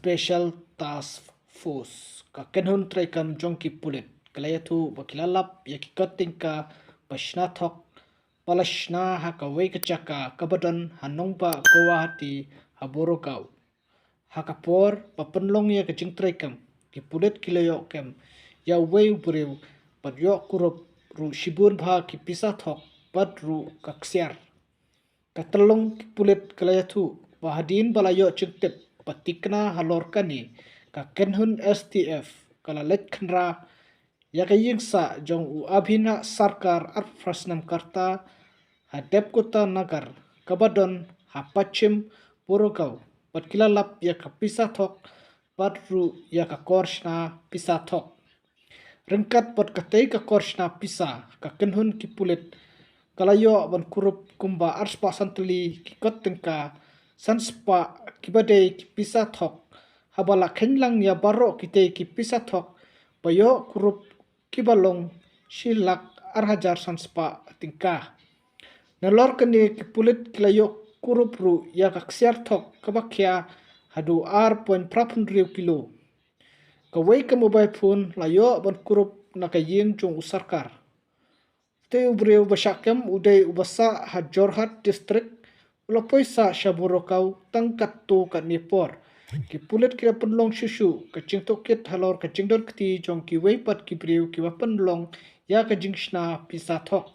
Special Task Force ka kenhun traikam jongki pulit kalayatu bakilalap yakikot tingka pasna thok palashna haka wei kachaka kabadan hanongpa Guwahati haborokau hakapor papenlong ya kajing traikam ki pulit kilayo kem ya wei brew padyo kurup ru shibun bha ki pisa thok pad ru kaksiar katalong ki pulit kalayatu bahadin balayo cengtep patikna halor kani ka kenhun STF kala lekhnra ya kayingsa jong u abhina sarkar ar prasnam karta hadep kota nagar kabadon hapachim porokau patkilalap ya kapisa thok patru ya ka korshna pisa thok rengkat pot katei ka korshna pisa ka kenhun ki pulit kalayo ban kurup kumba arspa santli ki kot tengka sanspa kibadei ki pisa thok habala khenlang ya baro kitei ki pisa thok bayo kurup kibalong shilak arhajar sanspa tingka nalor kani ki pulit kilayo kurup ru ya kaksiar thok kabakya hadu r.5 kilo kawai ka mobile phone layo ban kurup nakaying jong usarkar te ubreu bashakem udai ubasa hajorhat district ulopoisa shaburokau tangkat tu kat nipor ki pulit kira penlong shushu kacing tokit halor kacing dor kti jong ki weipat ki breu ki wapenlong ya kajing shna pisa thok